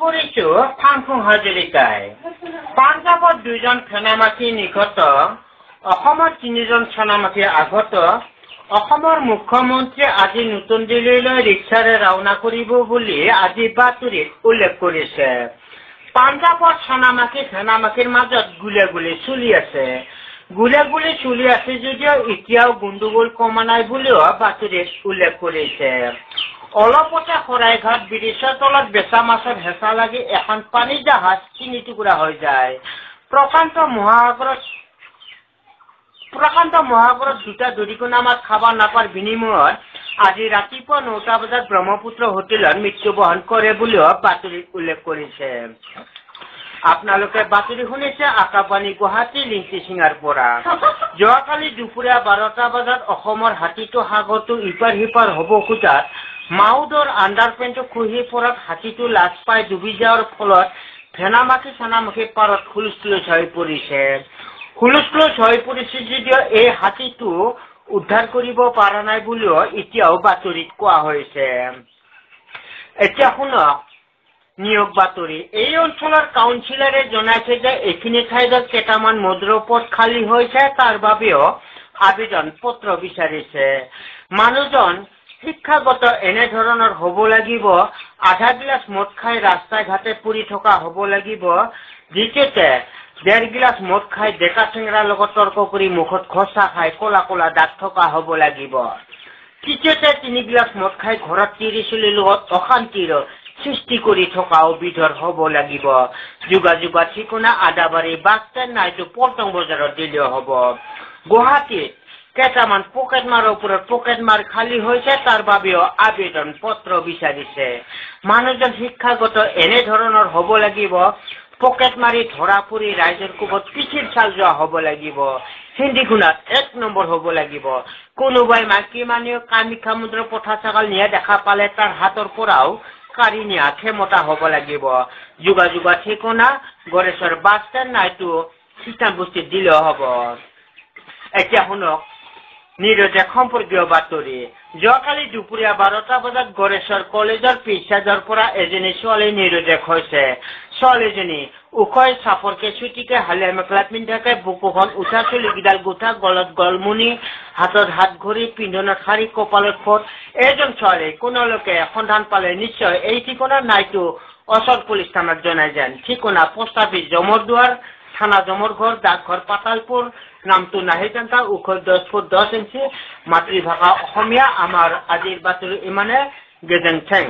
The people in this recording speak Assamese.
পৰিছো ফাংফুং হাজৰিকাই পাঞ্জাৱত 2জন সেনামাখী নিহত অসমত 3জন সেনামাখী আগত অসমৰ মুখ্যমন্ত্ৰী আজি নতুন দিল্লীলৈ ৰিক্সাৰে ৰাওনা কৰিব বুলি আজি বাতৰিত উল্লেখ কৰিছে পাঞ্জাৱৰ সেনামাখীৰ মাজত গুলীয়াগুলি চলি আছে যদিও এতিয়াও গণ্ডগোল কমা নাই বুলিও বাতৰিত উল্লেখ কৰিছে অলপতে শৰাইঘাট ব্ৰিজৰ তলত বেচা মাছৰ হেঁচা লাগি এখন পানী জাহাজ 3 টুকুৰা হৈ যায় প্ৰশান্ত মহাসাগৰত দুটা দৰিকণা মাছ খাব নাপাৰ বিনিময়ত আজি ৰাতিপুৱা 9টা বজাত ব্ৰহ্মপুত্ৰ হোটেলত মৃত্যুবৰণ কৰে বুলিও বাতৰিত উল্লেখ কৰিছে আপোনালোকে বাতৰি শুনিছে আকাশবাণী গুৱাহাটী লিংকি সিঙাৰ পৰা যোৱাকালি দুপৰীয়া 12টা বজাত অসমৰ হাতীটো সাগৰটো ইপাৰ সিপাৰ হ'ব খোজাত মাউদৰ আণ্ডাৰপেণ্টটো খহি পৰাত হাতীটো লাজ পাই ডুবি যোৱাৰ ফলত সেনামাখী পাৰত হুলস্থুল হৈ পৰিছে যদিও এই হাতীটো উদ্ধাৰ কৰিব পৰা নাই বুলিও এতিয়াও বাতৰিত কোৱা হৈছে এতিয়া শুনক নিয়োগ বাতৰি এই অঞ্চলৰ কাউন্সিলৰে জনাইছে যে এইখিনি ঠাইত কেইটামান মদ্ৰপদ খালী হৈছে তাৰ বাবেও আবেদন পত্ৰ বিচাৰিছে মানুহজন শিক্ষাগত এনে ধৰণৰ হ'ব লাগিব আধা গিলাচ মদ খাই ৰাস্তাই ঘাটে পৰি থকা হ'ব লাগিব দ্বিতীয়তে 1.5 গিলাচ মদ খাই ডেকা চেংৰাৰ লগত তৰ্ক কৰি মুখত খচা খাই কলা দাগ থকা হ'ব লাগিব তৃতীয়তে 3 গিলাচ মদ খাই ঘৰত তিৰিচুলিৰ লগত অশান্তিৰ সৃষ্টি কৰি থকা বিধৰ হ'ব লাগিব যোগাযোগৰ ঠিকনা আদাবাৰী বাছ ষ্টেণ্ড নাইটো পল্টন বজাৰত দিলেও হ'ব গুৱাহাটীত কেইটামান পকেটমাৰৰ ওপৰত পকেটমাৰ খালী হৈছে তাৰ বাবেও আবেদন পত্ৰ বিচাৰিছে মানুহজন শিক্ষাগত এনে ধৰণৰ হ'ব লাগিব পকেট মাৰি ধৰা পৰি ৰাইজৰ কোবত পিঠিৰ চাল যোৱা হ'ব লাগিব হিন্দী গুণাত 1 নম্বৰ হ'ব লাগিব কোনোবাই মাইকী মানুহ কামাখ্যা মন্দিৰৰ পথা ছাগাল নিয়া দেখা পালে তাৰ হাতৰ পৰাও কাঢ়ি নিয়া ক্ষমতা হ'ব লাগিব যোগাযোগৰ ঠিকনা গড়েশ্বৰ বাছ ষ্টেণ্ড নাইটো খ্ৰীষ্টান বস্তিত দিলেও হ'ব এতিয়া শুনক নিৰজে সম্পৰ্কীয় বাতৰি যোৱাকালি দুপৰীয়া 12টা বজাত গড়েশ্বৰ কলেজৰ পিছচাইডৰ পৰা এজনী ছোৱালী নিৰজেক হৈছে ছোৱালীজনী উখৈ চাপৰকে চুটিকে হালিয়া মেখেলা পিন্ধাকে বুকুখন উঠা চুলিকেইডাল গোঠা গলত গলমুনি হাতত হাত ঘড়ী পিন্ধনত শাৰী কপালত ফট এজন ছোৱালী কোনোলোকে সন্ধান পালে নিশ্চয় এই ঠিকনা নাইটো অচল পুলিচ থানাত জনাই যেন ঠিকনা পোষ্ট অফিচ জমৰদুৱাৰ থানা জমৰঘৰ ডাকঘৰ পাতালপুৰ নামটো নাহিজান্তা উখৈ 10 ফুট 10 ইঞ্চি মাতৃভাষা অসমীয়া আমাৰ আজিৰ বাতৰি ইমানে গেজেং থেং